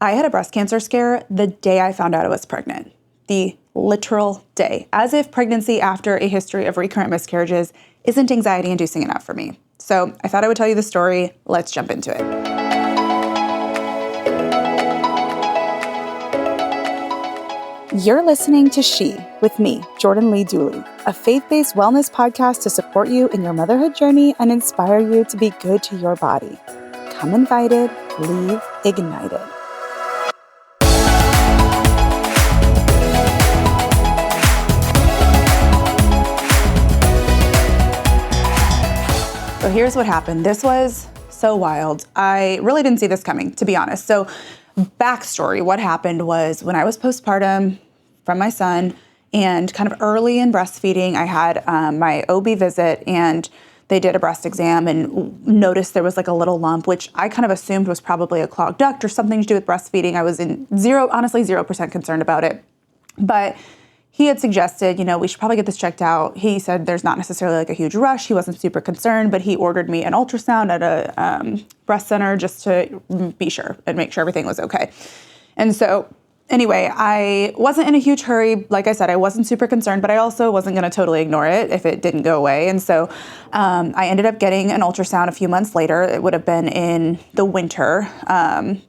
I had a breast cancer scare the day I found out I was pregnant. The literal day. As if pregnancy after a history of recurrent miscarriages isn't anxiety-inducing enough for me. So I thought I would tell you the story. Let's jump into it. You're listening to She with me, Jordan Lee Dooley, a faith-based wellness podcast to support you in your motherhood journey and inspire you to be good to your body. Come invited, leave ignited. So here's what happened. This was so wild. I really didn't see this coming, to be honest. So backstory, what happened was when I was postpartum from my son and kind of early in breastfeeding, I had my OB visit and they did a breast exam and noticed there was like a little lump, which I kind of assumed was probably a clogged duct or something to do with breastfeeding. I was honestly 0% concerned about it. But he had suggested, we should probably get this checked out. He said there's not necessarily like a huge rush. He wasn't super concerned, but he ordered me an ultrasound at a breast center just to be sure and make sure everything was okay. And so anyway, I wasn't in a huge hurry. Like I said, I wasn't super concerned, but I also wasn't going to totally ignore it if it didn't go away. And so I ended up getting an ultrasound a few months later. It would have been in the winter,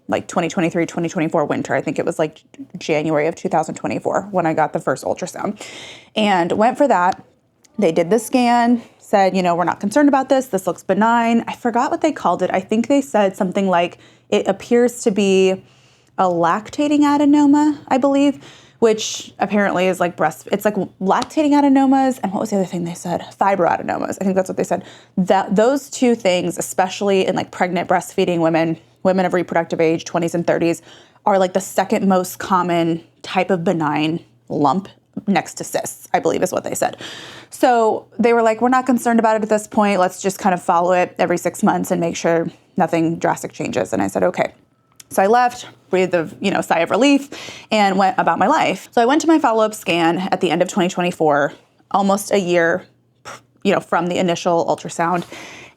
like 2023, 2024 winter. I think it was like January of 2024 when I got the first ultrasound and went for that. They did the scan, said, we're not concerned about this. This looks benign. I forgot what they called it. I think they said something like it appears to be a lactating adenoma, I believe, which apparently is like it's like lactating adenomas. And what was the other thing they said? Fibroadenomas. I think that's what they said. Those two things, especially in like pregnant breastfeeding women of reproductive age, 20s and 30s, are like the second most common type of benign lump next to cysts, I believe is what they said. So they were like, we're not concerned about it at this point. Let's just kind of follow it every 6 months and make sure nothing drastic changes. And I said, okay. So I left, breathed a sigh of relief, and went about my life. So I went to my follow-up scan at the end of 2024, almost a year, from the initial ultrasound.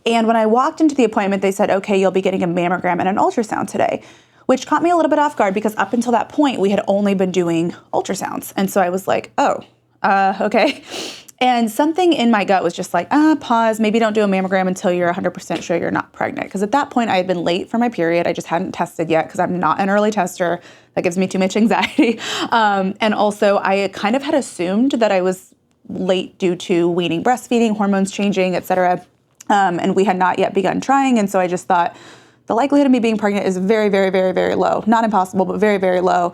And when I walked into the appointment, they said, okay, you'll be getting a mammogram and an ultrasound today, which caught me a little bit off guard because up until that point, we had only been doing ultrasounds. And so I was like, okay. And something in my gut was just like, pause, maybe don't do a mammogram until you're 100% sure you're not pregnant. Because at that point, I had been late for my period. I just hadn't tested yet because I'm not an early tester. That gives me too much anxiety. And also, I kind of had assumed that I was late due to weaning breastfeeding, hormones changing, et cetera. And we had not yet begun trying. And so I just thought the likelihood of me being pregnant is very, very, very, very low. Not impossible, but very, very low.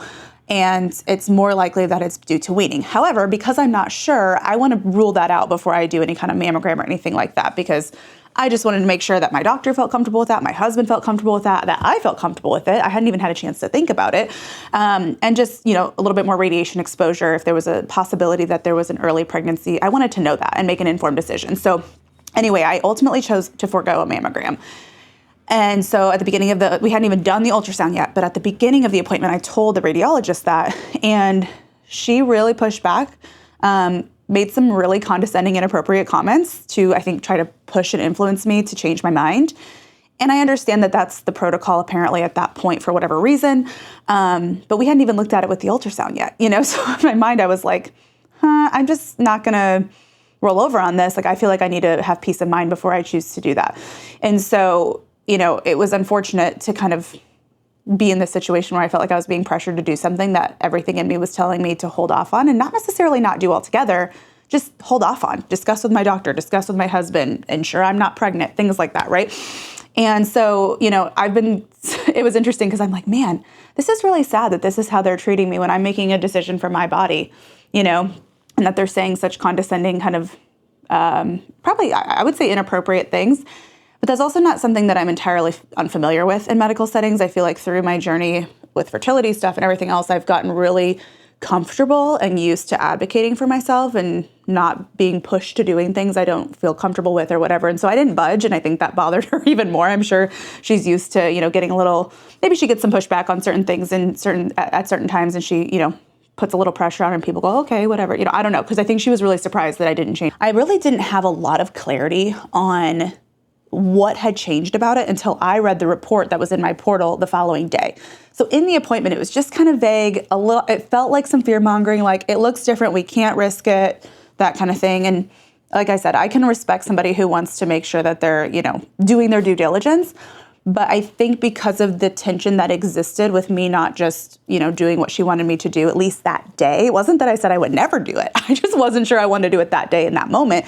And it's more likely that it's due to weaning. However, because I'm not sure, I want to rule that out before I do any kind of mammogram or anything like that, because I just wanted to make sure that my doctor felt comfortable with that, my husband felt comfortable with that I felt comfortable with it. I hadn't even had a chance to think about it. And just, a little bit more radiation exposure. If there was a possibility that there was an early pregnancy, I wanted to know that and make an informed decision. So anyway, I ultimately chose to forego a mammogram. And so at the beginning we hadn't even done the ultrasound yet, but at the beginning of the appointment, I told the radiologist that, and she really pushed back, made some really condescending, inappropriate comments to, I think, try to push and influence me to change my mind. And I understand that that's the protocol apparently at that point for whatever reason, but we hadn't even looked at it with the ultrasound yet, So in my mind, I was like, I'm just not going to roll over on this. Like, I feel like I need to have peace of mind before I choose to do that. And so it was unfortunate to kind of be in this situation where I felt like I was being pressured to do something that everything in me was telling me to hold off on, and not necessarily not do altogether, just hold off on, discuss with my doctor, discuss with my husband, ensure I'm not pregnant, things like that, right? And so, it was interesting because I'm like, man, this is really sad that this is how they're treating me when I'm making a decision for my body, and that they're saying such condescending kind of, probably, I would say inappropriate things. But that's also not something that I'm entirely unfamiliar with in medical settings. I feel like through my journey with fertility stuff and everything else, I've gotten really comfortable and used to advocating for myself and not being pushed to doing things I don't feel comfortable with or whatever. And so I didn't budge, and I think that bothered her even more. I'm sure she's used to, getting a little, maybe she gets some pushback on certain things at certain times, and she, puts a little pressure on and people go, okay, whatever. I don't know, because I think she was really surprised that I didn't change. I really didn't have a lot of clarity on what had changed about it until I read the report that was in my portal the following day. So in the appointment, it was just kind of vague, it felt like some fear mongering, like it looks different, we can't risk it, that kind of thing. And like I said, I can respect somebody who wants to make sure that they're, doing their due diligence. But I think because of the tension that existed with me not just, doing what she wanted me to do, at least that day, it wasn't that I said I would never do it. I just wasn't sure I wanted to do it that day in that moment.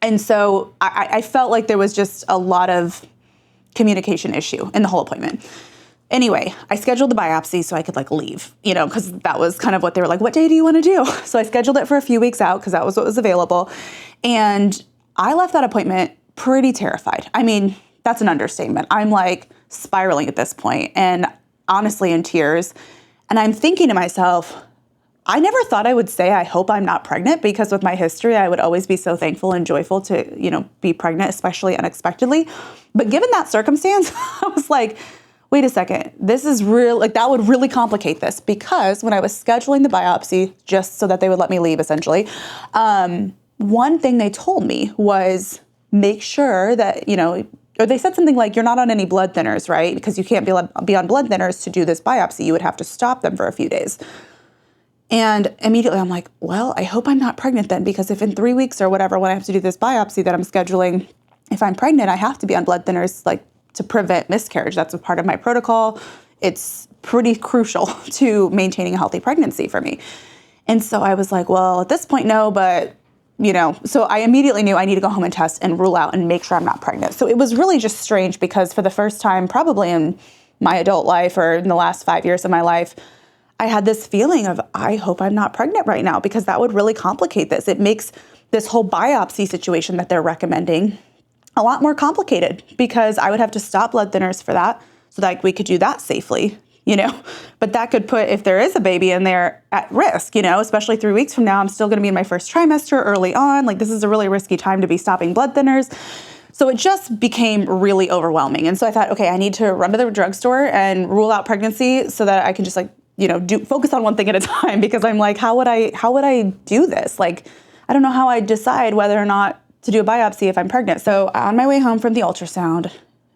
And so I felt like there was just a lot of communication issue in the whole appointment. Anyway, I scheduled the biopsy so I could leave, because that was kind of what they were like, what day do you want to do? So I scheduled it for a few weeks out because that was what was available. And I left that appointment pretty terrified. I mean, that's an understatement. I'm spiraling at this point and honestly in tears. And I'm thinking to myself, I never thought I would say, I hope I'm not pregnant, because with my history, I would always be so thankful and joyful to, be pregnant, especially unexpectedly. But given that circumstance, I was like, wait a second, this is real, that would really complicate this, because when I was scheduling the biopsy, just so that they would let me leave essentially, one thing they told me was make sure that, or they said something like, you're not on any blood thinners, right? Because you can't be on blood thinners to do this biopsy. You would have to stop them for a few days. And immediately I'm like, well, I hope I'm not pregnant then, because if in 3 weeks or whatever, when I have to do this biopsy that I'm scheduling, if I'm pregnant, I have to be on blood thinners, to prevent miscarriage. That's a part of my protocol. It's pretty crucial to maintaining a healthy pregnancy for me. And so I was like, well, at this point, no, but so I immediately knew I need to go home and test and rule out and make sure I'm not pregnant. So it was really just strange, because for the first time, probably in my adult life or in the last 5 years of my life, I had this feeling of, I hope I'm not pregnant right now, because that would really complicate this. It makes this whole biopsy situation that they're recommending a lot more complicated, because I would have to stop blood thinners for that so that we could do that safely, but that could put, if there is a baby in there, at risk, especially 3 weeks from now. I'm still going to be in my first trimester early on. This is a really risky time to be stopping blood thinners. So it just became really overwhelming. And so I thought, okay, I need to run to the drugstore and rule out pregnancy so that I can just focus on one thing at a time, because I'm like, how would I do this? I don't know how I decide whether or not to do a biopsy if I'm pregnant. So on my way home from the ultrasound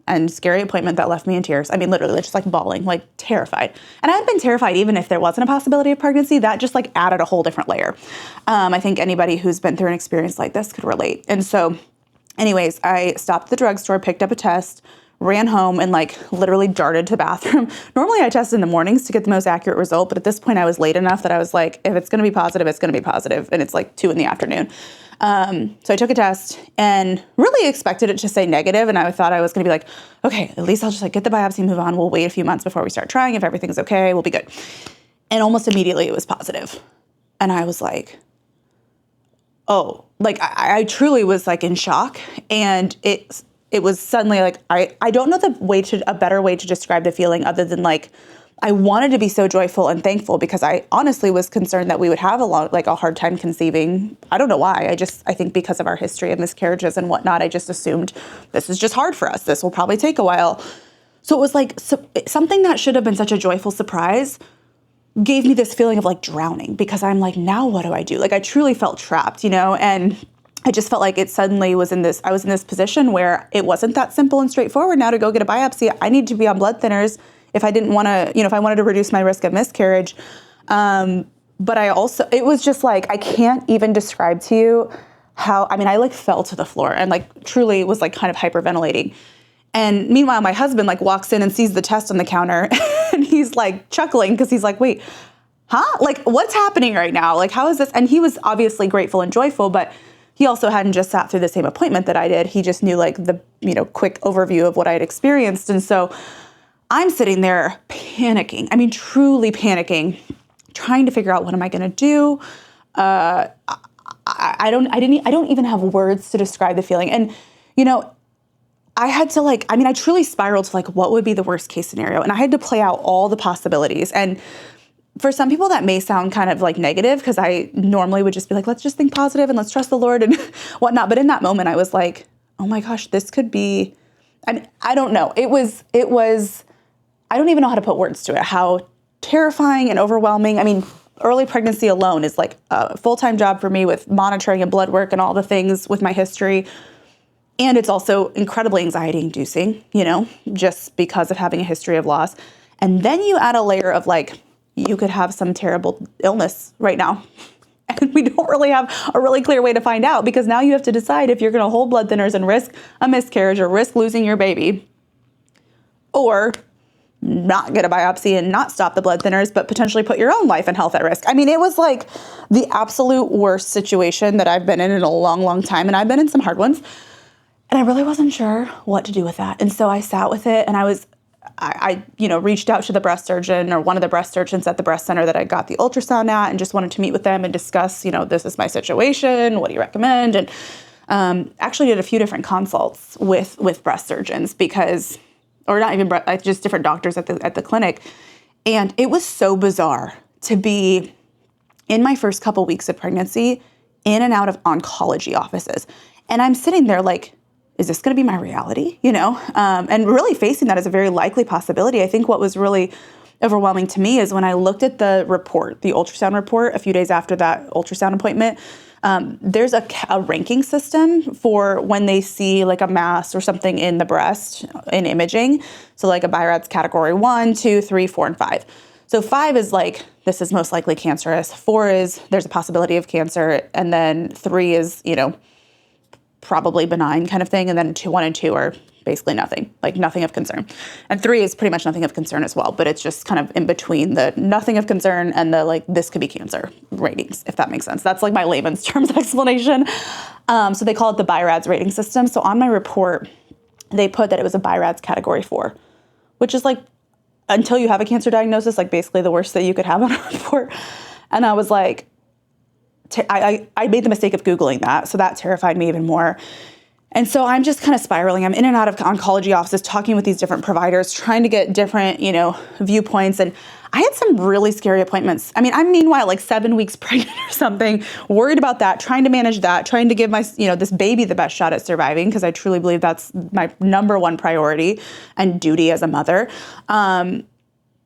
and scary appointment that left me in tears, I mean, literally just bawling, terrified. And I had been terrified even if there wasn't a possibility of pregnancy. That just added a whole different layer. I think anybody who's been through an experience like this could relate. And so anyways, I stopped at the drugstore, picked up a test, ran home, and literally darted to the bathroom. Normally I test in the mornings to get the most accurate result, but at this point I was late enough that I was like, if it's going to be positive, it's going to be positive. And it's 2 p.m. So I took a test and really expected it to say negative. And I thought I was going to be like, okay, at least I'll just get the biopsy, move on. We'll wait a few months before we start trying. If everything's okay, we'll be good. And almost immediately it was positive. And I was like, oh, I truly was in shock. And it was suddenly I don't know a better way to describe the feeling other than I wanted to be so joyful and thankful, because I honestly was concerned that we would have a hard time conceiving. I don't know why. I think because of our history of miscarriages and whatnot, I just assumed this is just hard for us. This will probably take a while. So it was something that should have been such a joyful surprise gave me this feeling of drowning, because I'm now what do I do? I truly felt trapped, and I just felt it suddenly I was in this position where it wasn't that simple and straightforward now to go get a biopsy. I need to be on blood thinners if I didn't want to, if I wanted to reduce my risk of miscarriage. But it was just I can't even describe to you how, I fell to the floor and truly was kind of hyperventilating. And meanwhile, my husband walks in and sees the test on the counter and he's chuckling, because he's wait, huh? What's happening right now? How is this? And he was obviously grateful and joyful, but he also hadn't just sat through the same appointment that I did. He just knew the, quick overview of what I had experienced. And so I'm sitting there panicking, truly panicking, trying to figure out what am I going to do. I don't even have words to describe the feeling. And, I had to I truly spiraled to what would be the worst case scenario. And I had to play out all the possibilities. And for some people that may sound kind of negative, because I normally would just be let's just think positive and let's trust the Lord and whatnot. But in that moment, I was like, oh my gosh, this could be, I don't know. It was, I don't even know how to put words to it, how terrifying and overwhelming. Early pregnancy alone is a full-time job for me with monitoring and blood work and all the things with my history. And it's also incredibly anxiety inducing, just because of having a history of loss. And then you add a layer of like, you could have some terrible illness right now. And we don't really have a really clear way to find out, because now you have to decide if you're going to hold blood thinners and risk a miscarriage or risk losing your baby, or not get a biopsy and not stop the blood thinners, but potentially put your own life and health at risk. I mean, it was like the absolute worst situation that I've been in a long, long time. And I've been in some hard ones. And I really wasn't sure what to do with that. And so I sat with it, and I reached out to the breast surgeon, or one of the breast surgeons at the breast center that I got the ultrasound at, and just wanted to meet with them and discuss, this is my situation. What do you recommend? And actually did a few different consults with breast surgeons, or not even just different doctors at the clinic. And it was so bizarre to be in my first couple weeks of pregnancy in and out of oncology offices. And I'm sitting there like, is this going to be my reality? And really facing that as a very likely possibility. I think what was really overwhelming to me is when I looked at the report, the ultrasound report, a few days after that ultrasound appointment. There's a ranking system for when they see like a mass or something in the breast in imaging. So like a BI-RADS category 1, 2, 3, 4, and 5. So 5 is like, this is most likely cancerous. 4 is, there's a possibility of cancer. And then 3 is, probably benign kind of thing. And then 1 and 2 are basically nothing, like nothing of concern. And 3 is pretty much nothing of concern as well, but it's just kind of in between the nothing of concern and the like, this could be cancer ratings, if that makes sense. That's like my layman's terms explanation. So they call it the BI-RADS rating system. So on my report, they put that it was a BI-RADS category 4, which is like, until you have a cancer diagnosis, like basically the worst that you could have on a report. And I was like, I made the mistake of Googling that. So that terrified me even more. And so I'm just kind of spiraling. I'm in and out of oncology offices, talking with these different providers, trying to get different, viewpoints. And I had some really scary appointments. I mean, I'm meanwhile like 7 weeks pregnant or something, worried about that, trying to manage that, trying to give my, this baby the best shot at surviving, because I truly believe that's my number one priority and duty as a mother.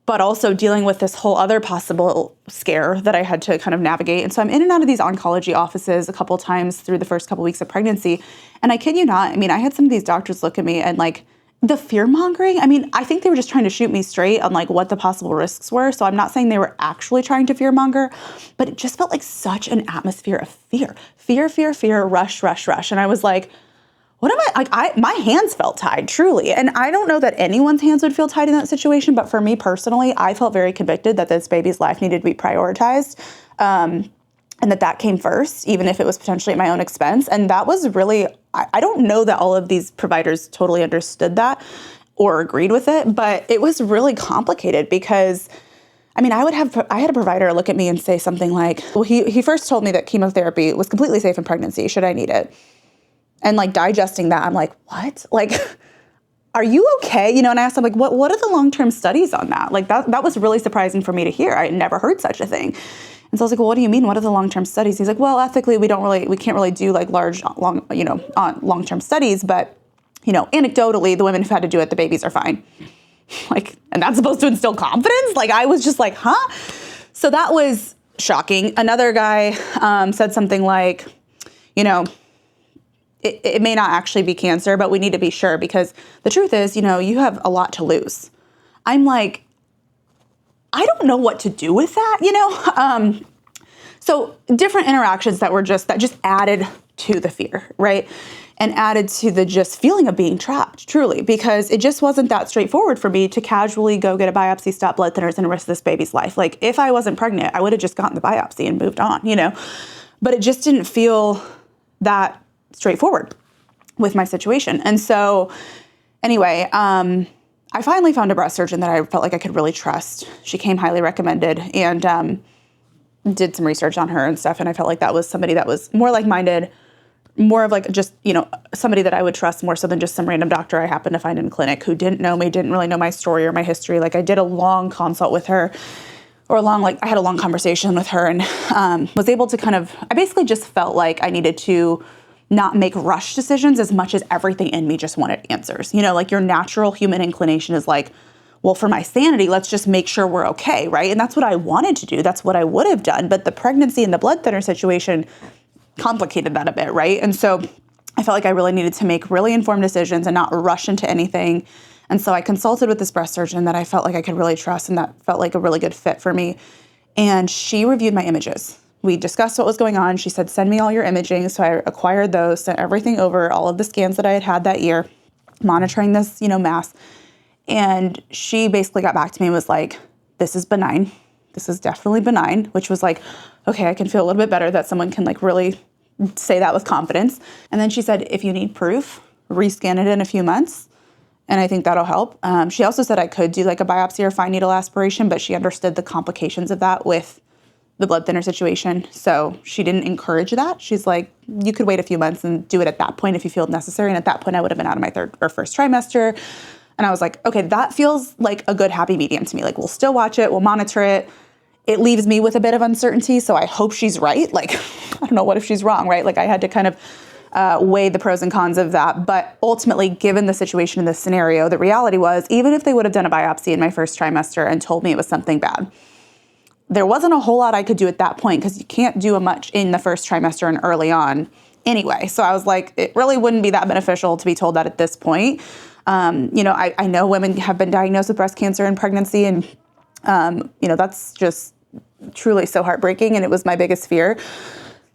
But also dealing with this whole other possible scare that I had to kind of navigate. And so I'm in and out of these oncology offices a couple times through the first couple weeks of pregnancy. And I kid you not, I mean, I had some of these doctors look at me and like the fear mongering. I mean, I think they were just trying to shoot me straight on like what the possible risks were. So I'm not saying they were actually trying to fear monger, but it just felt like such an atmosphere of fear, rush, rush, rush. And I was like, what am my hands felt tied, truly. And I don't know that anyone's hands would feel tied in that situation. But for me personally, I felt very convicted that this baby's life needed to be prioritized. And that came first, even if it was potentially at my own expense. And that was really, I don't know that all of these providers totally understood that or agreed with it, but it was really complicated because I mean, I had a provider look at me and say something like, well, he first told me that chemotherapy was completely safe in pregnancy, should I need it? And like digesting that, I'm like, what? Like, are you okay? And I asked him like, what are the long-term studies on that? Like that was really surprising for me to hear. I had never heard such a thing. And so I was like, well, what do you mean? What are the long-term studies? He's like, well, ethically, we can't really do like long-term studies, but anecdotally, the women who've had to do it, the babies are fine. Like, and that's supposed to instill confidence? Like, I was just like, huh? So that was shocking. Another guy said something like, it may not actually be cancer, but we need to be sure because the truth is, you have a lot to lose. I'm like, I don't know what to do with that, So different interactions that just added to the fear, right? And added to the just feeling of being trapped, truly, because it just wasn't that straightforward for me to casually go get a biopsy, stop blood thinners, and risk this baby's life. Like if I wasn't pregnant, I would have just gotten the biopsy and moved on, But it just didn't feel that straightforward with my situation. And so anyway, I finally found a breast surgeon that I felt like I could really trust. She came highly recommended and did some research on her and stuff. And I felt like that was somebody that was more like-minded, more of like just, somebody that I would trust more so than just some random doctor I happened to find in clinic who didn't know me, didn't really know my story or my history. Like I did a long consult with her I had a long conversation with her and was able to I basically just felt like I needed to not make rush decisions as much as everything in me just wanted answers. Like your natural human inclination is like, well, for my sanity, let's just make sure we're okay, right? And that's what I wanted to do. That's what I would have done. But the pregnancy and the blood thinner situation complicated that a bit, right? And so I felt like I really needed to make really informed decisions and not rush into anything. And so I consulted with this breast surgeon that I felt like I could really trust and that felt like a really good fit for me. And she reviewed my images. We discussed what was going on. She said, send me all your imaging. So I acquired those, sent everything over, all of the scans that I had that year, monitoring this, mass. And she basically got back to me and was like, this is benign. This is definitely benign, which was like, okay, I can feel a little bit better that someone can like really say that with confidence. And then she said, if you need proof, rescan it in a few months. And I think that'll help. She also said I could do like a biopsy or fine needle aspiration, but she understood the complications of that with the blood thinner situation. So she didn't encourage that. She's like, you could wait a few months and do it at that point if you feel necessary. And at that point I would have been out of my third or first trimester. And I was like, okay, that feels like a good happy medium to me. Like we'll still watch it, we'll monitor it. It leaves me with a bit of uncertainty. So I hope she's right. Like, I don't know, what if she's wrong, right? Like I had to kind of weigh the pros and cons of that. But ultimately, given the situation in this scenario, the reality was, even if they would have done a biopsy in my first trimester and told me it was something bad, there wasn't a whole lot I could do at that point because you can't do much in the first trimester and early on anyway. So I was like, it really wouldn't be that beneficial to be told that at this point. I know women have been diagnosed with breast cancer in pregnancy, and that's just truly so heartbreaking, and it was my biggest fear.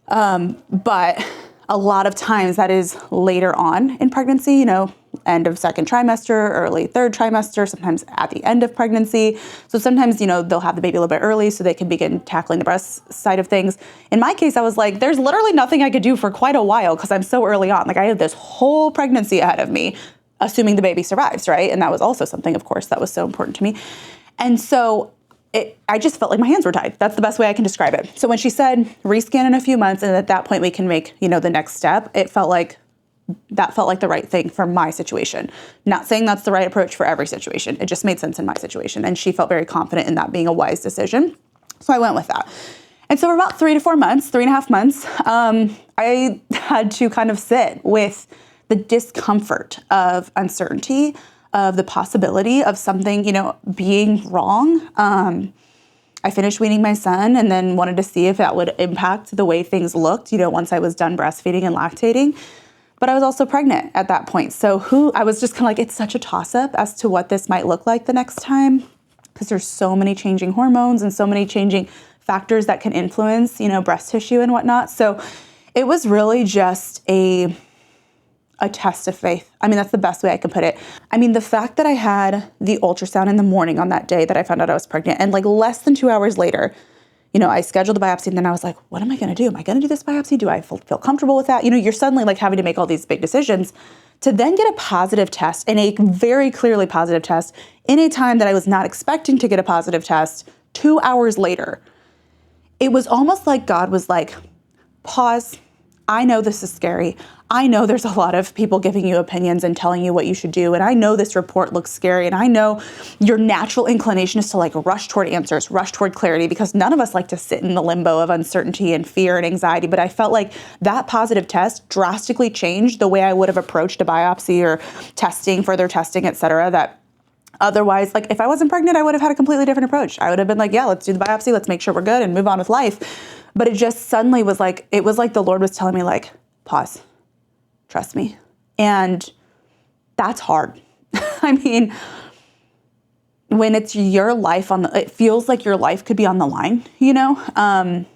But a lot of times that is later on in pregnancy, end of second trimester, early third trimester, sometimes at the end of pregnancy. So sometimes, they'll have the baby a little bit early so they can begin tackling the breast side of things. In my case, I was like, there's literally nothing I could do for quite a while because I'm so early on. Like I had this whole pregnancy ahead of me, assuming the baby survives, right? And that was also something, of course, that was so important to me. And so I just felt like my hands were tied. That's the best way I can describe it. So when she said rescan in a few months and at that point we can make, the next step, that felt like the right thing for my situation. Not saying that's the right approach for every situation. It just made sense in my situation. And she felt very confident in that being a wise decision. So I went with that. And so for about 3.5 months, I had to kind of sit with the discomfort of uncertainty, of the possibility of something, being wrong. I finished weaning my son and then wanted to see if that would impact the way things looked, once I was done breastfeeding and lactating. But I was also pregnant at that point. So I was just kind of like, it's such a toss-up as to what this might look like the next time, because there's so many changing hormones and so many changing factors that can influence, breast tissue and whatnot. So it was really just a test of faith. I mean, that's the best way I can put it. I mean, the fact that I had the ultrasound in the morning on that day that I found out I was pregnant, and like less than 2 hours later, I scheduled the biopsy, and then I was like, what am I going to do? Am I going to do this biopsy? Do I feel comfortable with that? You're suddenly like having to make all these big decisions to then get a positive test, and a very clearly positive test in a time that I was not expecting to get a positive test 2 hours later. It was almost like God was like, pause. I know this is scary. I know there's a lot of people giving you opinions and telling you what you should do. And I know this report looks scary. And I know your natural inclination is to like rush toward answers, rush toward clarity, because none of us like to sit in the limbo of uncertainty and fear and anxiety. But I felt like that positive test drastically changed the way I would have approached a biopsy or further testing, et cetera, that otherwise, like if I wasn't pregnant, I would have had a completely different approach. I would have been like, yeah, let's do the biopsy. Let's make sure we're good and move on with life. But it just suddenly was like, it was like the Lord was telling me like, pause, trust me. And that's hard. I mean, when it's your life it feels like your life could be on the line, it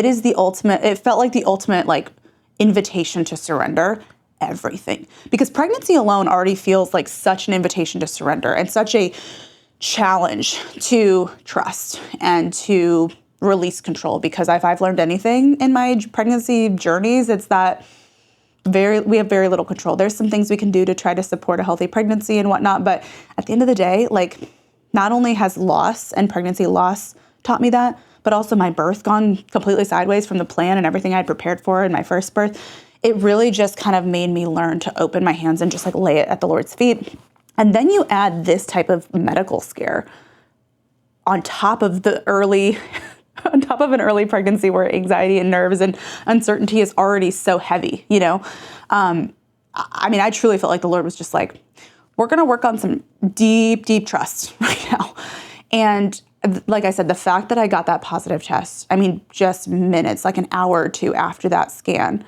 is it felt like the ultimate like invitation to surrender everything, because pregnancy alone already feels like such an invitation to surrender and such a challenge to trust and to release control. Because if I've learned anything in my pregnancy journeys, it's that we have very little control. There's some things we can do to try to support a healthy pregnancy and whatnot, but at the end of the day, like not only has loss and pregnancy loss taught me that, but also my birth gone completely sideways from the plan and everything I'd prepared for in my first birth. It really just kind of made me learn to open my hands and just like lay it at the Lord's feet. And then you add this type of medical scare on top of an early pregnancy where anxiety and nerves and uncertainty is already so heavy, I truly felt like the Lord was just like, we're going to work on some deep, deep trust right now. And like I said, the fact that I got that positive test, just minutes, like an hour or two after that scan,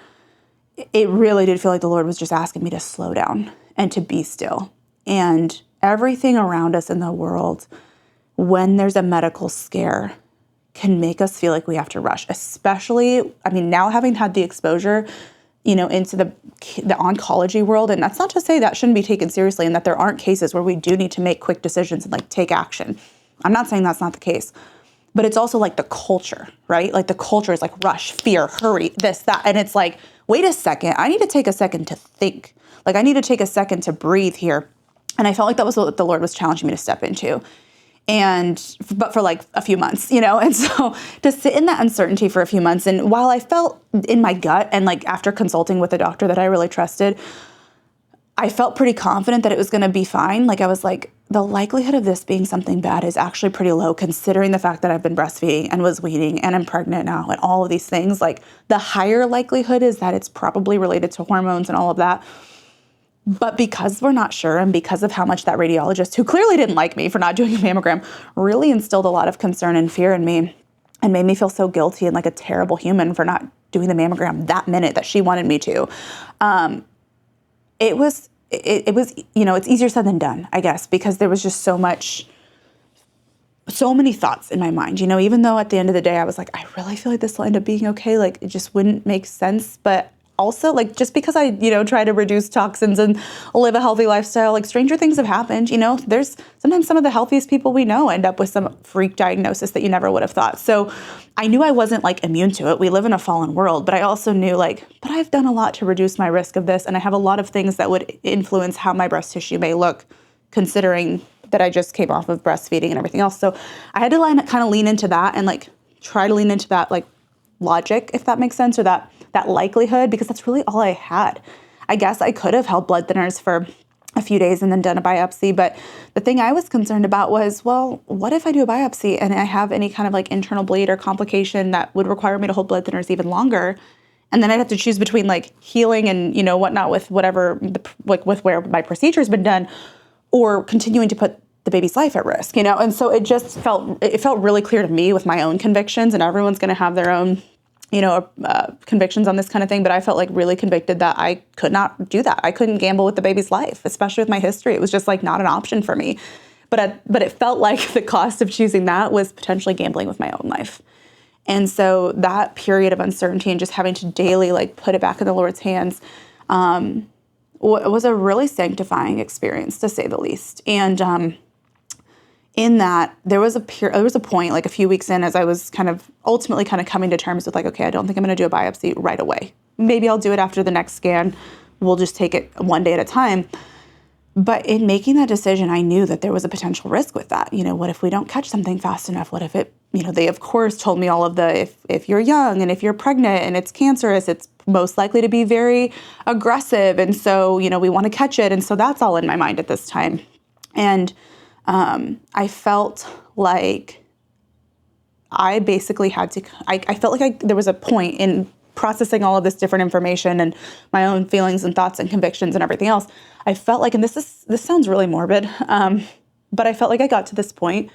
it really did feel like the Lord was just asking me to slow down and to be still. And everything around us in the world, when there's a medical scare, can make us feel like we have to rush, especially, I mean, now having had the exposure, into the oncology world. And that's not to say that shouldn't be taken seriously and that there aren't cases where we do need to make quick decisions and like take action. I'm not saying that's not the case, but it's also like the culture, right? Like the culture is like rush, fear, hurry, this, that. And it's like, wait a second, I need to take a second to think. Like I need to take a second to breathe here. And I felt like that was what the Lord was challenging me to step into. But for like a few months, and so to sit in that uncertainty for a few months. And while I felt in my gut and like after consulting with a doctor that I really trusted, I felt pretty confident that it was going to be fine. Like I was like, the likelihood of this being something bad is actually pretty low considering the fact that I've been breastfeeding and was weaning and I'm pregnant now and all of these things. Like the higher likelihood is that it's probably related to hormones and all of that. But because we're not sure and because of how much that radiologist, who clearly didn't like me for not doing a mammogram, really instilled a lot of concern and fear in me and made me feel so guilty and like a terrible human for not doing the mammogram that minute that she wanted me to. It was, it's easier said than done, I guess, because there was just so many thoughts in my mind, even though at the end of the day, I was like, I really feel like this will end up being okay. Like it just wouldn't make sense. But also, like, just because I, try to reduce toxins and live a healthy lifestyle, like stranger things have happened, there's sometimes some of the healthiest people we know end up with some freak diagnosis that you never would have thought. So I knew I wasn't like immune to it. We live in a fallen world, but I also knew but I've done a lot to reduce my risk of this. And I have a lot of things that would influence how my breast tissue may look, considering that I just came off of breastfeeding and everything else. So I had to kind of lean into that and like try to lean into that like logic, if that makes sense, or that likelihood, because that's really all I had. I guess I could have held blood thinners for a few days and then done a biopsy. But the thing I was concerned about was, well, what if I do a biopsy and I have any kind of like internal bleed or complication that would require me to hold blood thinners even longer? And then I'd have to choose between like healing and, whatnot with whatever, with where my procedure's been done, or continuing to put the baby's life at risk, And so it felt really clear to me with my own convictions, and everyone's going to have their own convictions on this kind of thing. But I felt like really convicted that I could not do that. I couldn't gamble with the baby's life, especially with my history. It was just like not an option for me. But it felt like the cost of choosing that was potentially gambling with my own life. And so that period of uncertainty and just having to daily like put it back in the Lord's hands was a really sanctifying experience, to say the least. And in that, there was a point like a few weeks in, as I was ultimately coming to terms with like, okay, I don't think I'm going to do a biopsy right away. Maybe I'll do it after the next scan. We'll just take it one day at a time. But in making that decision, I knew that there was a potential risk with that. What if we don't catch something fast enough? What if it, they of course told me all of the, if you're young and if you're pregnant and it's cancerous, it's most likely to be very aggressive. And so, we want to catch it. And so that's all in my mind at this time. And I felt like I basically had to, I felt like there was a point in processing all of this different information and my own feelings and thoughts and convictions and everything else. I felt like, and this sounds really morbid, but I felt like I got to this point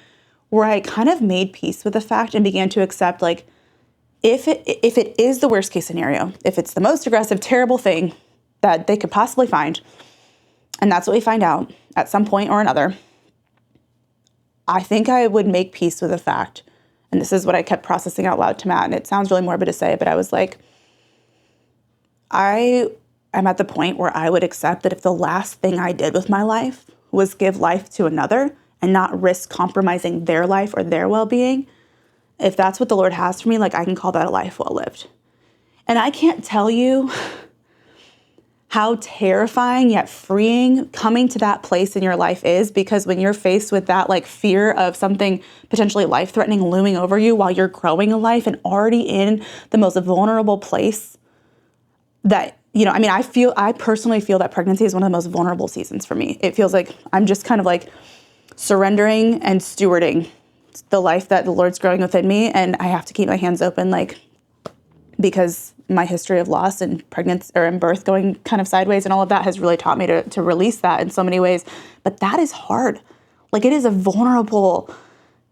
where I kind of made peace with the fact and began to accept, like, if it is the worst case scenario, if it's the most aggressive, terrible thing that they could possibly find, and that's what we find out at some point or another, I think I would make peace with the fact, and this is what I kept processing out loud to Matt, and it sounds really morbid to say, but I was like, I am at the point where I would accept that if the last thing I did with my life was give life to another and not risk compromising their life or their well-being, if that's what the Lord has for me, like, I can call that a life well lived. And I can't tell you how terrifying yet freeing coming to that place in your life is, because when you're faced with that like fear of something potentially life-threatening looming over you while you're growing a life and already in the most vulnerable place that, I personally feel that pregnancy is one of the most vulnerable seasons for me. It feels like I'm just kind of like surrendering and stewarding the life that the Lord's growing within me. And I have to keep my hands open, like, because my history of loss and pregnancy or in birth going kind of sideways and all of that has really taught me to release that in so many ways. But that is hard. Like, it is a vulnerable,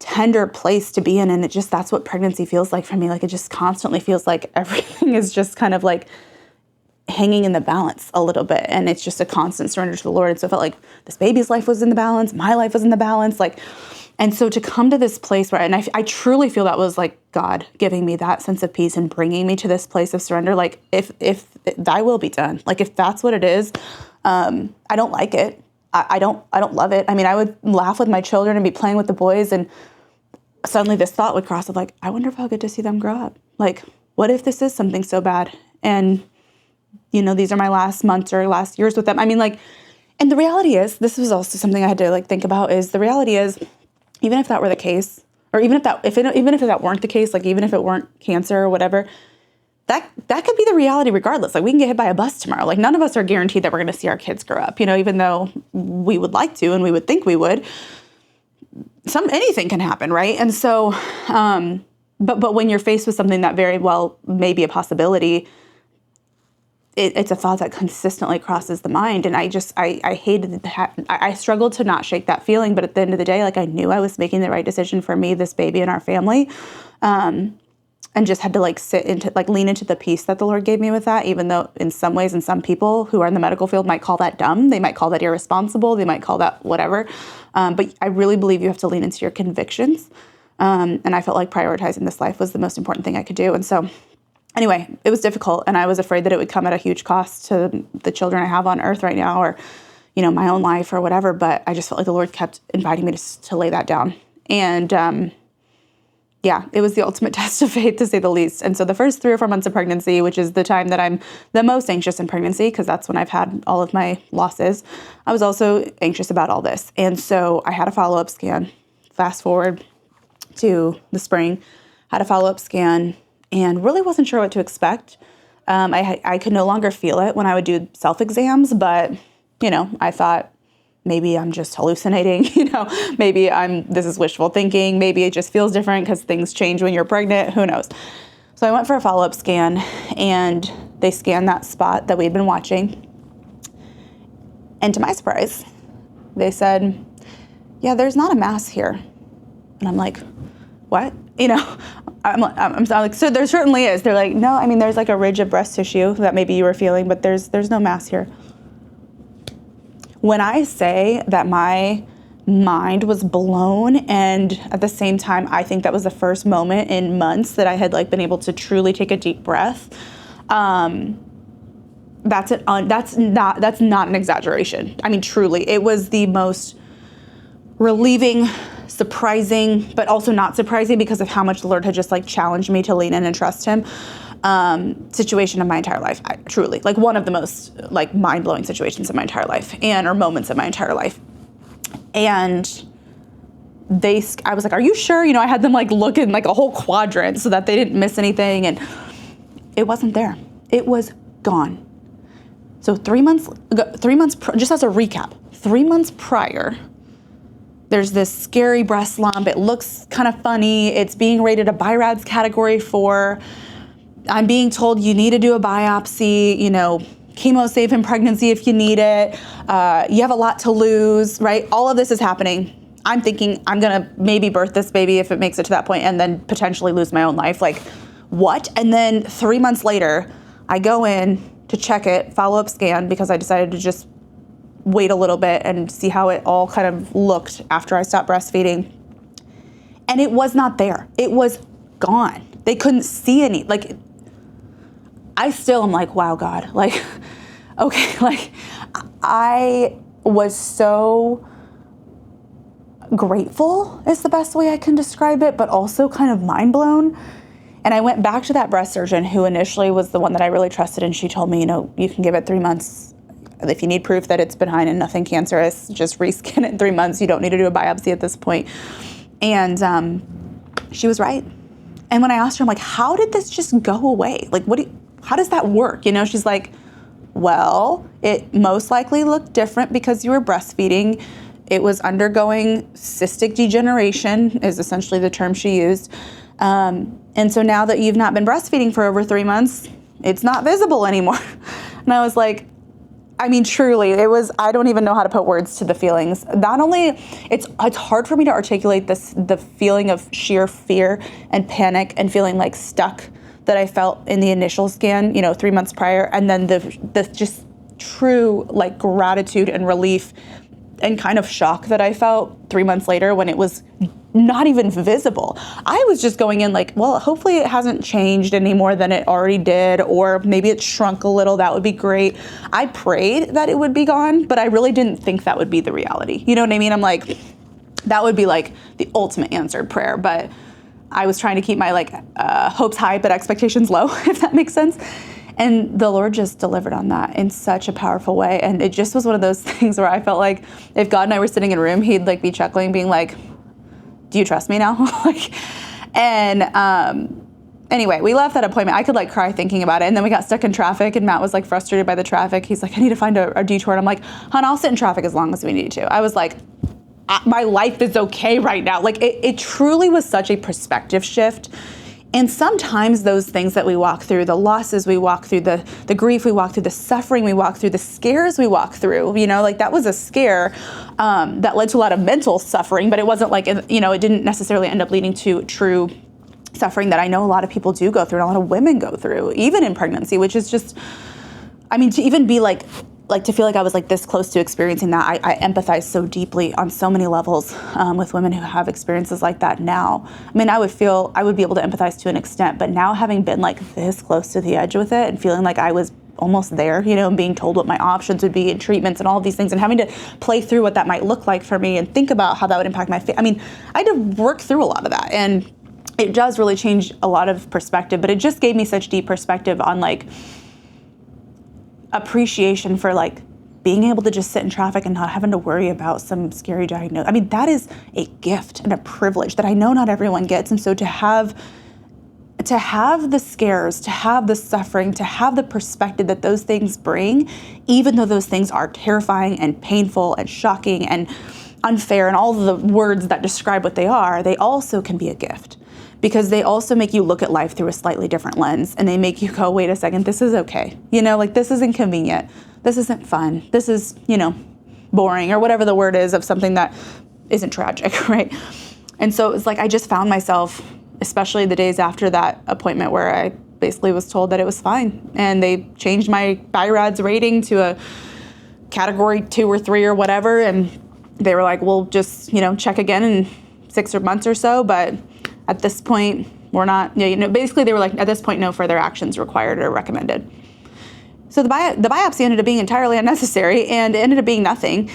tender place to be in. And that's what pregnancy feels like for me. Like, it just constantly feels like everything is just kind of like hanging in the balance a little bit. And it's just a constant surrender to the Lord. And so it felt like this baby's life was in the balance. My life was in the balance. Like, and so to come to this place where, and I truly feel that was like God giving me that sense of peace and bringing me to this place of surrender. Like if thy will be done, like if that's what it is, I don't like it. I don't love it. I mean, I would laugh with my children and be playing with the boys, and suddenly this thought would cross of like, I wonder if I'll get to see them grow up. Like, what if this is something so bad? And, these are my last months or last years with them. I mean, like, and the reality is, this was also something I had to like think about, is the reality is, even if that were the case, or even if that weren't the case, like even if it weren't cancer or whatever, that could be the reality regardless. Like we can get hit by a bus tomorrow. Like none of us are guaranteed that we're going to see our kids grow up, even though we would like to and we would think we would. Anything can happen, right? And so, but when you're faced with something that very well may be a possibility, it's a thought that consistently crosses the mind. And I hated that. I struggled to not shake that feeling. But at the end of the day, like I knew I was making the right decision for me, this baby, and our family. And just had to lean into the peace that the Lord gave me with that, even though in some ways, and some people who are in the medical field might call that dumb. They might call that irresponsible. They might call that whatever. But I really believe you have to lean into your convictions. And I felt like prioritizing this life was the most important thing I could do. And so anyway, it was difficult, and I was afraid that it would come at a huge cost to the children I have on earth right now, or, my own life or whatever. But I just felt like the Lord kept inviting me to lay that down. And, yeah, it was the ultimate test of faith, to say the least. And so the first 3 or 4 months of pregnancy, which is the time that I'm the most anxious in pregnancy, because that's when I've had all of my losses, I was also anxious about all this. And so I had a follow-up scan. Fast forward to the spring, had a follow-up scan, and really wasn't sure what to expect. I could no longer feel it when I would do self-exams, but, I thought, maybe I'm just hallucinating, maybe this is wishful thinking. Maybe it just feels different because things change when you're pregnant. Who knows? So I went for a follow-up scan, and they scanned that spot that we'd been watching. And to my surprise, they said, yeah, there's not a mass here. And I'm like, what? I'm like, so there certainly is. They're like, no, I mean, there's like a ridge of breast tissue that maybe you were feeling, but there's no mass here. When I say that my mind was blown, and at the same time, I think that was the first moment in months that I had been able to truly take a deep breath. That's not an exaggeration. I mean, truly, it was the most relieving, surprising, but also not surprising because of how much the Lord had just challenged me to lean in and trust Him. Situation of my entire life. Truly, one of the most mind-blowing situations of my entire life, or moments of my entire life. And I was like, are you sure? I had them look in a whole quadrant so that they didn't miss anything. And it wasn't there. It was gone. So 3 months, just as a recap, 3 months prior, there's this scary breast lump. It looks kind of funny. It's being rated a BIRADS category 4. I'm being told you need to do a biopsy, chemo safe in pregnancy if you need it. You have a lot to lose, right? All of this is happening. I'm thinking I'm going to maybe birth this baby if it makes it to that point, and then potentially lose my own life. What? And then 3 months later, I go in to check it, follow-up scan, because I decided to just wait a little bit and see how it all kind of looked after I stopped breastfeeding. And it was not there. It was gone. They couldn't see any, I still am wow, God, okay, I was so grateful is the best way I can describe it, but also kind of mind blown. And I went back to that breast surgeon who initially was the one that I really trusted, and she told me, you can give it 3 months. If you need proof that it's benign and nothing cancerous, just rescan it in 3 months. You don't need to do a biopsy at this point. And she was right. And when I asked her, I'm like, how did this just go away? How does that work? She's like, well, it most likely looked different because you were breastfeeding. It was undergoing cystic degeneration is essentially the term she used. And so now that you've not been breastfeeding for over 3 months, it's not visible anymore. And I was like, I mean, truly, I don't even know how to put words to the feelings. Not only, it's hard for me to articulate the feeling of sheer fear and panic and feeling stuck that I felt in the initial scan, 3 months prior, and then the just true like gratitude and relief and kind of shock that I felt 3 months later when it was not even visible. I was just going in like, well, hopefully it hasn't changed any more than it already did, or maybe it shrunk a little. That would be great. I prayed that it would be gone, but I really didn't think that would be the reality. You know what I mean? I'm like, that would be like the ultimate answered prayer, but I was trying to keep my hopes high, but expectations low, if that makes sense. And the Lord just delivered on that in such a powerful way. And it just was one of those things where I felt like if God and I were sitting in a room, he'd like be chuckling, being like, do you trust me now? Anyway, we left that appointment. I could like cry thinking about it. And then we got stuck in traffic and Matt was like frustrated by the traffic. He's like, I need to find a detour. And I'm like, hon, I'll sit in traffic as long as we need to. I was like, my life is okay right now. Like it truly was such a perspective shift. And sometimes those things that we walk through, the losses we walk through, the grief we walk through, the suffering we walk through, the scares we walk through, like that was a scare that led to a lot of mental suffering, but it wasn't like, it didn't necessarily end up leading to true suffering that I know a lot of people do go through and a lot of women go through, even in pregnancy, which is just, to even be like to feel like I was like this close to experiencing that, I empathize so deeply on so many levels with women who have experiences like that now. I would be able to empathize to an extent, but now having been like this close to the edge with it and feeling like I was almost there, and being told what my options would be and treatments and all of these things and having to play through what that might look like for me and think about how that would impact my I had to work through a lot of that, and it does really change a lot of perspective, but it just gave me such deep perspective on like appreciation for like being able to just sit in traffic and not having to worry about some scary diagnosis. That is a gift and a privilege that I know not everyone gets. And so to have the scares, to have the suffering, to have the perspective that those things bring, even though those things are terrifying and painful and shocking and unfair and all the words that describe what they are, they also can be a gift. Because they also make you look at life through a slightly different lens, and they make you go, wait a second, this is okay. This is inconvenient. This isn't fun. This is, boring, or whatever the word is of something that isn't tragic, right? And so it was like, I just found myself, especially the days after that appointment where I basically was told that it was fine. And they changed my BI-RADS rating to a category 2 or 3 or whatever. And they were like, we'll just, check again in 6 months or so. But at this point, we're not, basically they were like, at this point, no further actions required or recommended. So the biopsy ended up being entirely unnecessary and it ended up being nothing.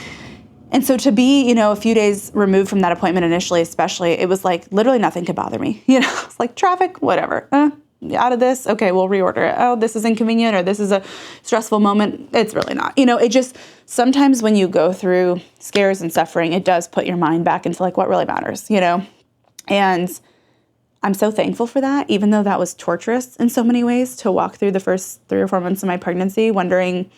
And so to be, a few days removed from that appointment initially, especially, it was like literally nothing could bother me. It's like traffic, whatever. Out of this, okay, we'll reorder it. Oh, this is inconvenient or this is a stressful moment. It's really not. It just, sometimes when you go through scares and suffering, it does put your mind back into like what really matters, And I'm so thankful for that, even though that was torturous in so many ways to walk through the first 3 or 4 months of my pregnancy, wondering,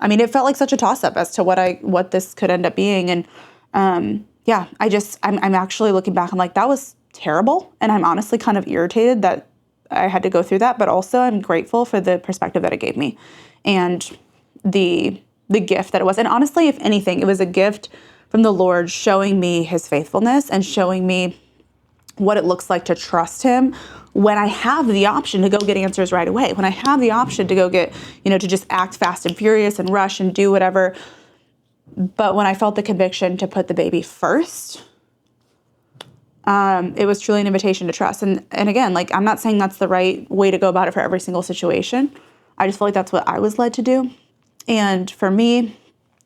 it felt like such a toss-up as to what this could end up being. And I'm actually looking back, I'm like, that was terrible. And I'm honestly kind of irritated that I had to go through that, but also I'm grateful for the perspective that it gave me and the gift that it was. And honestly, if anything, it was a gift from the Lord showing me his faithfulness and showing me what it looks like to trust him when I have the option to go get answers right away, when I have the option to go get, to just act fast and furious and rush and do whatever. But when I felt the conviction to put the baby first, it was truly an invitation to trust. And again, like, I'm not saying that's the right way to go about it for every single situation. I just feel like that's what I was led to do. And for me,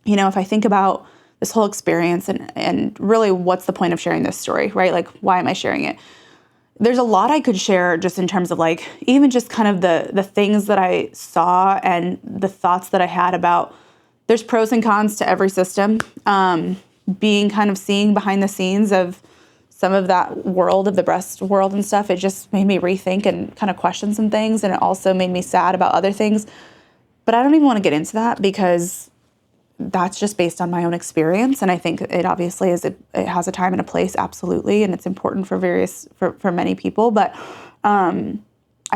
if I think about this whole experience and really what's the point of sharing this story, right? Like, why am I sharing it? There's a lot I could share just in terms of like, even just kind of the things that I saw and the thoughts that I had about, there's pros and cons to every system. Seeing behind the scenes of some of that world of the breast world and stuff, it just made me rethink and kind of question some things. And it also made me sad about other things. But I don't even want to get into that because that's just based on my own experience. And I think it obviously it has a time and a place, absolutely. And it's important for many people. But I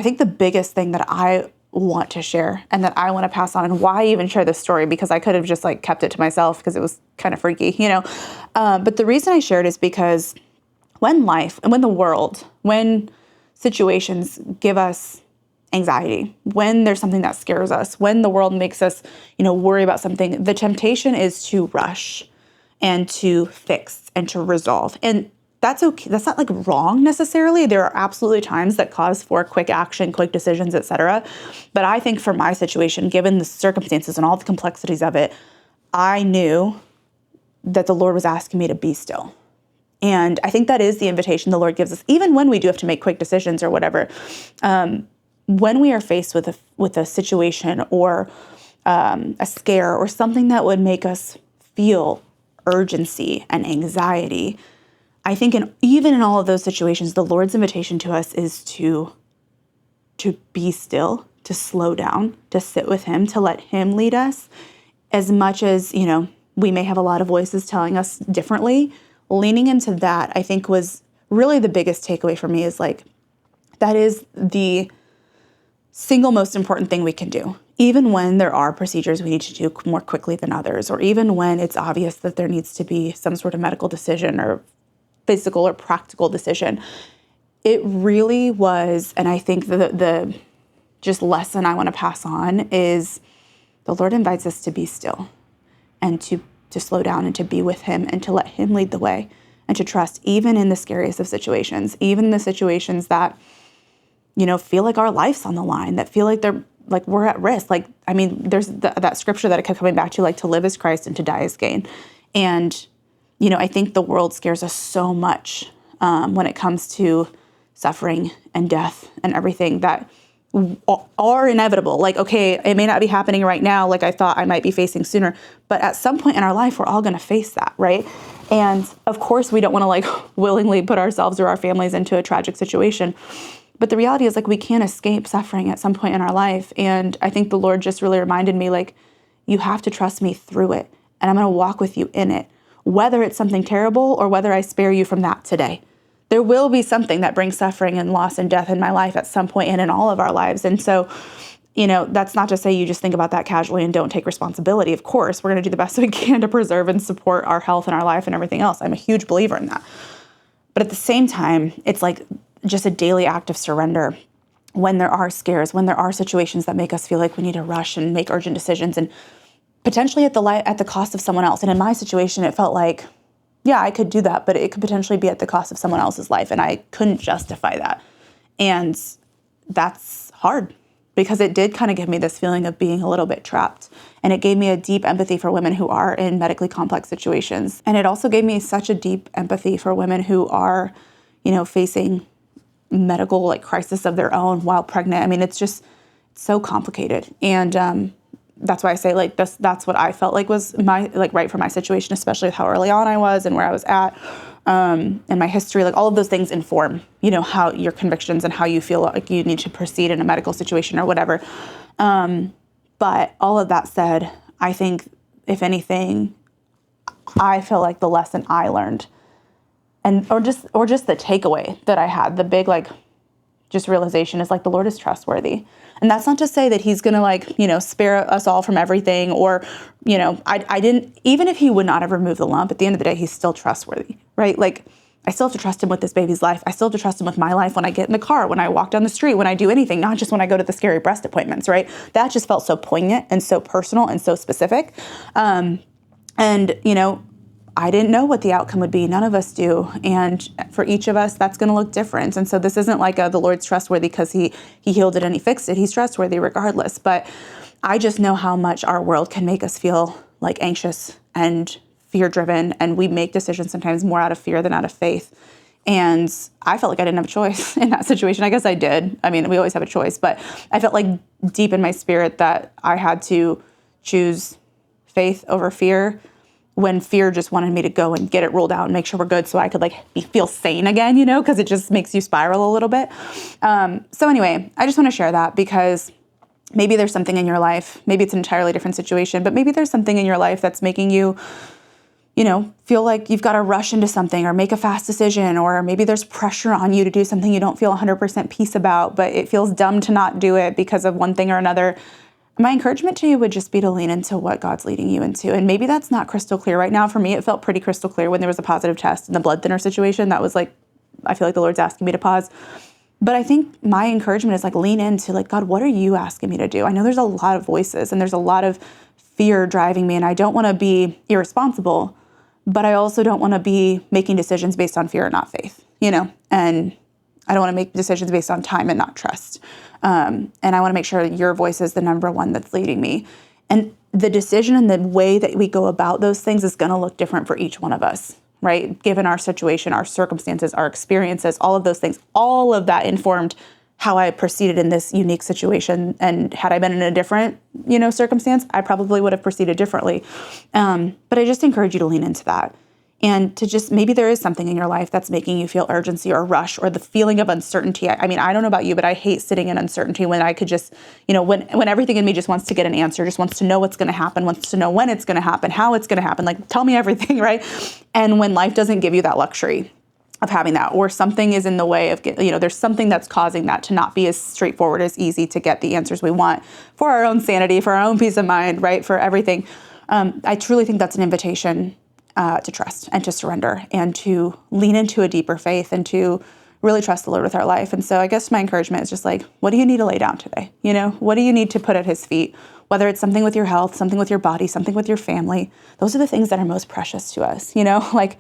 think the biggest thing that I want to share and that I want to pass on, and why I even share this story, because I could have just like kept it to myself because it was kind of freaky, But the reason I shared is because when life and when the world, when situations give us anxiety, when there's something that scares us, when the world makes us, worry about something, the temptation is to rush and to fix and to resolve. And that's okay. That's not like wrong necessarily. There are absolutely times that cause for quick action, quick decisions, etc. But I think for my situation, given the circumstances and all the complexities of it, I knew that the Lord was asking me to be still. And I think that is the invitation the Lord gives us, even when we do have to make quick decisions or whatever. When we are faced with a situation or a scare or something that would make us feel urgency and anxiety, I think even in all of those situations, the Lord's invitation to us is to be still, to slow down, to sit with him, to let him lead us. As much as, we may have a lot of voices telling us differently, leaning into that, I think, was really the biggest takeaway for me, is like, that is the single most important thing we can do. Even when there are procedures we need to do more quickly than others, or even when it's obvious that there needs to be some sort of medical decision or physical or practical decision, it really was, and I think the just lesson I want to pass on is the Lord invites us to be still and to slow down and to be with him and to let him lead the way and to trust, even in the scariest of situations, even in the situations that, feel like our life's on the line, that feel like they're like we're at risk. Like, I mean, there's that scripture that I kept coming back to, like, to live is Christ and to die is gain. And, I think the world scares us so much when it comes to suffering and death and everything that are inevitable. Like, okay, it may not be happening right now like I thought I might be facing sooner, but at some point in our life, we're all going to face that, right? And of course, we don't want to like willingly put ourselves or our families into a tragic situation. But the reality is, like, we can't escape suffering at some point in our life. And I think the Lord just really reminded me, like, you have to trust me through it. And I'm going to walk with you in it, whether it's something terrible or whether I spare you from that today. There will be something that brings suffering and loss and death in my life at some point and in all of our lives. And so, that's not to say you just think about that casually and don't take responsibility. Of course, we're going to do the best we can to preserve and support our health and our life and everything else. I'm a huge believer in that. But at the same time, it's like just a daily act of surrender when there are scares, when there are situations that make us feel like we need to rush and make urgent decisions, and potentially at the cost of someone else. And in my situation, it felt like, yeah, I could do that, but it could potentially be at the cost of someone else's life, and I couldn't justify that. And that's hard, because it did kind of give me this feeling of being a little bit trapped. And it gave me a deep empathy for women who are in medically complex situations. And it also gave me such a deep empathy for women who are, facing medical like crisis of their own while pregnant. I mean, it's so complicated. And that's why I say, like, that's what I felt like was my, like, right for my situation, especially with how early on I was and where I was at, and my history. Like, all of those things inform, how your convictions and how you feel like you need to proceed in a medical situation or whatever. But all of that said, I think, if anything, I feel like the lesson I learned, or just the takeaway that I had, the big, like, just realization is, like, the Lord is trustworthy. And that's not to say that he's going to, like, spare us all from everything, or, I didn't, even if he would not have removed the lump, at the end of the day, he's still trustworthy, right? Like, I still have to trust him with this baby's life. I still have to trust him with my life when I get in the car, when I walk down the street, when I do anything, not just when I go to the scary breast appointments, right? That just felt so poignant and so personal and so specific. And, I didn't know what the outcome would be. None of us do. And for each of us, that's going to look different. And so this isn't like the Lord's trustworthy because he healed it and he fixed it. He's trustworthy regardless. But I just know how much our world can make us feel like anxious and fear-driven. And we make decisions sometimes more out of fear than out of faith. And I felt like I didn't have a choice in that situation. I guess I did. I mean, we always have a choice. But I felt like deep in my spirit that I had to choose faith over fear, when fear just wanted me to go and get it ruled out and make sure we're good so I could feel sane again, because it just makes you spiral a little bit. So anyway, I just want to share that because maybe there's something in your life, maybe it's an entirely different situation, but maybe there's something in your life that's making you, feel like you've got to rush into something or make a fast decision, or maybe there's pressure on you to do something you don't feel 100% peace about, but it feels dumb to not do it because of one thing or another. My encouragement to you would just be to lean into what God's leading you into. And maybe that's not crystal clear right now. For me, it felt pretty crystal clear when there was a positive test in the blood thinner situation. That was like, I feel like the Lord's asking me to pause. But I think my encouragement is like lean into like, God, what are you asking me to do? I know there's a lot of voices and there's a lot of fear driving me, and I don't want to be irresponsible, but I also don't want to be making decisions based on fear and not faith, and I don't want to make decisions based on time and not trust. And I want to make sure that your voice is the number one that's leading me. And the decision and the way that we go about those things is going to look different for each one of us, right? Given our situation, our circumstances, our experiences, all of those things, all of that informed how I proceeded in this unique situation. And had I been in a different, circumstance, I probably would have proceeded differently. But I just encourage you to lean into that. And to just, maybe there is something in your life that's making you feel urgency or rush or the feeling of uncertainty. I mean, I don't know about you, but I hate sitting in uncertainty when I could just, when everything in me just wants to get an answer, just wants to know what's going to happen, wants to know when it's going to happen, how it's going to happen, like tell me everything, right? And when life doesn't give you that luxury of having that, or something is in the way of, there's something that's causing that to not be as straightforward, as easy to get the answers we want for our own sanity, for our own peace of mind, right? For everything. I truly think that's an invitation to trust and to surrender and to lean into a deeper faith and to really trust the Lord with our life. And so I guess my encouragement is just like, what do you need to lay down today? What do you need to put at his feet? Whether it's something with your health, something with your body, something with your family, those are the things that are most precious to us. Like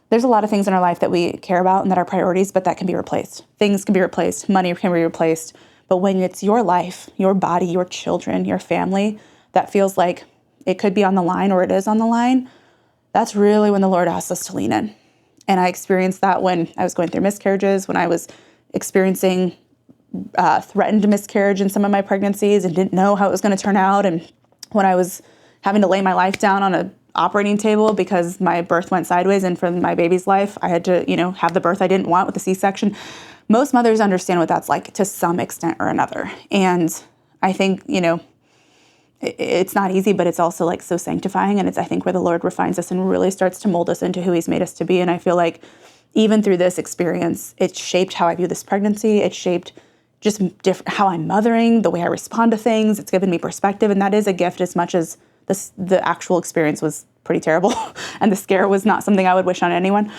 there's a lot of things in our life that we care about and that are priorities, but that can be replaced. Things can be replaced. Money can be replaced. But when it's your life, your body, your children, your family, that feels like it could be on the line or it is on the line, that's really when the Lord asks us to lean in. And I experienced that when I was going through miscarriages, when I was experiencing threatened miscarriage in some of my pregnancies and didn't know how it was going to turn out. And when I was having to lay my life down on an operating table because my birth went sideways, and for my baby's life, I had to, have the birth I didn't want with a C-section. Most mothers understand what that's like to some extent or another. And I think, it's not easy, but it's also like so sanctifying. And it's, I think, where the Lord refines us and really starts to mold us into who he's made us to be. And I feel like even through this experience, it shaped how I view this pregnancy. It shaped just how I'm mothering, the way I respond to things. It's given me perspective. And that is a gift as much as the actual experience was pretty terrible. And the scare was not something I would wish on anyone.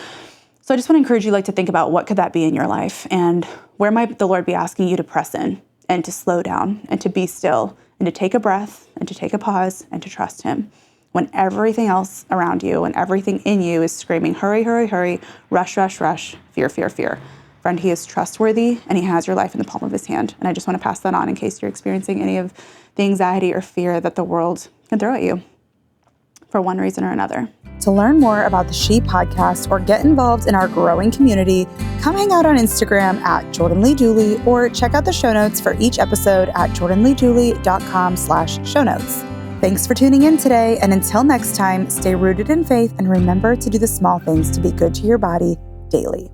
So I just want to encourage you to think about what could that be in your life, and where might the Lord be asking you to press in and to slow down and to be still and to take a breath and to take a pause and to trust him when everything else around you and everything in you is screaming, hurry, hurry, hurry, rush, rush, rush, fear, fear, fear. Friend, he is trustworthy and he has your life in the palm of his hand. And I just want to pass that on in case you're experiencing any of the anxiety or fear that the world can throw at you for one reason or another. To learn more about the She Podcast or get involved in our growing community, come hang out on Instagram at Jordan Lee Dooley, or check out the show notes for each episode at jordanleedooley.com/show notes. Thanks for tuning in today, and until next time, stay rooted in faith and remember to do the small things to be good to your body daily.